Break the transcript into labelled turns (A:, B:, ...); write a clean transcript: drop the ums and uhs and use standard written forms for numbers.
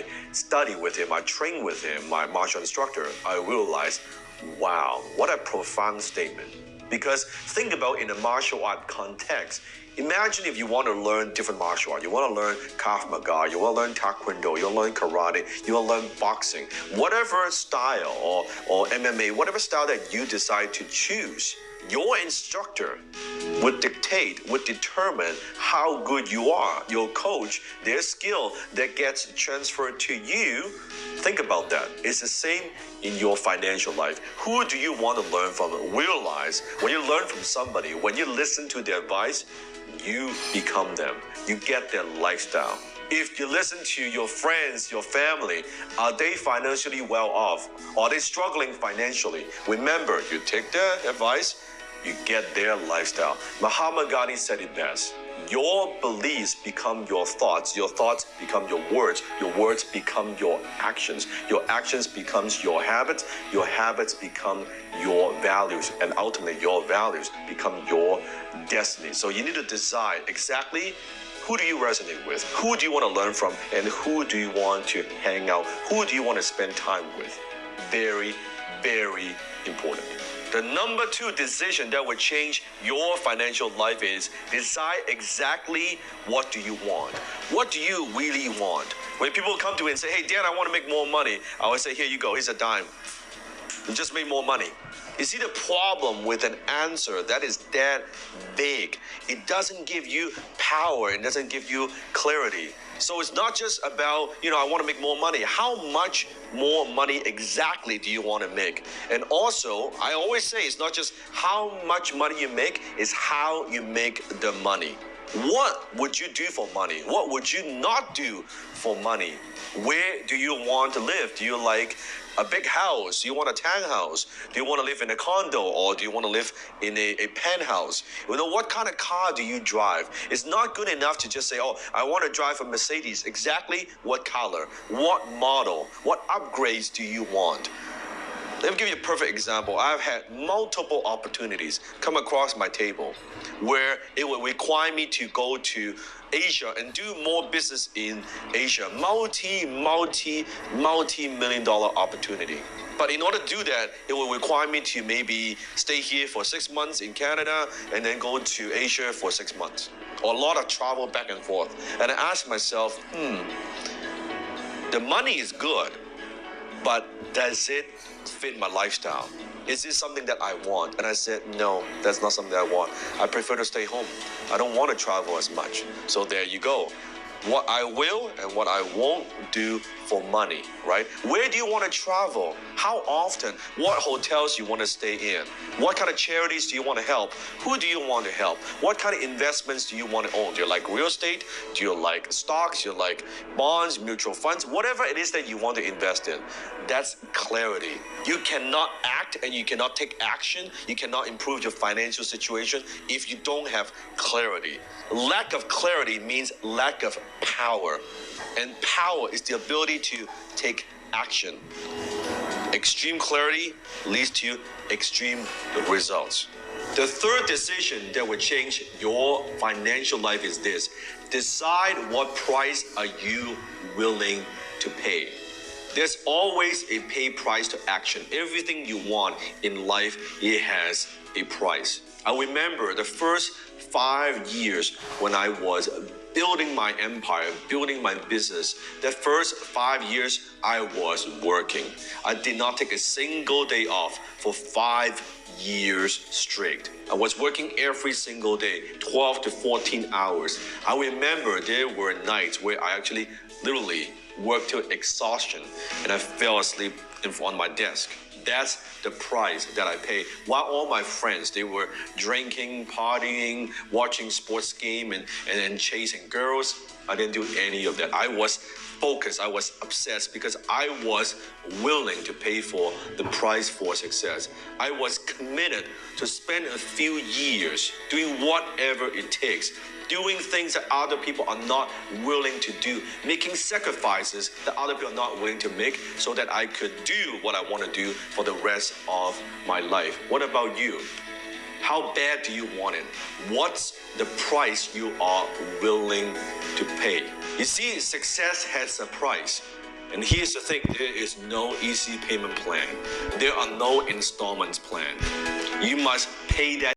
A: I study with him, I train with him, my martial instructor, I realized, wow, what a profound statement. Because think about in a martial art context, imagine if you want to learn different martial art. You want to learn Krav Maga, you want to learn Taekwondo, you want to learn karate, you want to learn boxing, whatever style or MMA, whatever style that you decide to choose, your instructor would dictate, would determine how good you are. Your coach, their skill that gets transferred to you. Think about that. It's the same in your financial life. Who do you want to learn from? Realize when you learn from somebody, when you listen to their advice, you become them. You get their lifestyle. If you listen to your friends, your family, are they financially well off? Are they struggling financially? Remember, you take their advice, you get their lifestyle. Mahatma Gandhi said it best. Your beliefs become your thoughts become your words become your actions becomes your habits become your values, and ultimately your values become your destiny. So you need to decide exactly who do you resonate with, who do you want to learn from, and who do you want to hang out, who do you want to spend time with. Very, very important. The number 2 decision that will change your financial life is decide exactly what do you want. What do you really want? When people come to me and say, hey, Dan, I want to make more money, I always say, here you go, here's a dime. You just make more money. You see the problem with an answer that is that vague. It doesn't give you power. It doesn't give you clarity. So it's not just about, I want to make more money. How much more money exactly do you want to make? And also, I always say it's not just how much money you make, it's how you make the money. What would you do for money? What would you not do for money? Where do you want to live? Do you like a big house? Do you want a townhouse? Do you want to live in a condo, or do you want to live in a penthouse? What kind of car do you drive? It's not good enough to just say, oh, I want to drive a Mercedes. Exactly what color, what model, what upgrades do you want? Let me give you a perfect example. I've had multiple opportunities come across my table where it would require me to go to Asia and do more business in Asia. Multi-million dollar opportunity. But in order to do that, it will require me to maybe stay here for 6 months in Canada and then go to Asia for 6 months. Or a lot of travel back and forth. And I asked myself, the money is good, but does it fit my lifestyle? Is this something that I want? And I said, no, that's not something I want. I prefer to stay home. I don't want to travel as much. So there you go. What I will and what I won't do for money, right? Where do you want to travel? How often? What hotels you want to stay in? What kind of charities do you want to help? Who do you want to help? What kind of investments do you want to own? Do you like real estate? Do you like stocks? Do you like bonds, mutual funds? Whatever it is that you want to invest in, that's clarity. You cannot act and you cannot take action. You cannot improve your financial situation if you don't have clarity. Lack of clarity means lack of power. And power is the ability to take action. Extreme clarity leads to extreme results. The third decision that will change your financial life is this. Decide what price are you willing to pay. There's always a pay price to action. Everything you want in life, it has a price. I remember the first 5 years when I was building my empire, building my business. The first 5 years I was working. I did not take a single day off for 5 years straight. I was working every single day, 12 to 14 hours. I remember there were nights where I actually literally worked to exhaustion and I fell asleep on my desk. That's the price that I pay. While all my friends, they were drinking, partying, watching sports game and chasing girls, I didn't do any of that. I was focused. I was obsessed because I was willing to pay for the price for success. I was committed to spend a few years doing whatever it takes, doing things that other people are not willing to do, making sacrifices that other people are not willing to make so that I could do what I want to do for the rest of my life. What about you? How bad do you want it? What's the price you are willing to pay? You see, success has a price. And here's the thing, there is no easy payment plan. There are no installments plan. You must pay that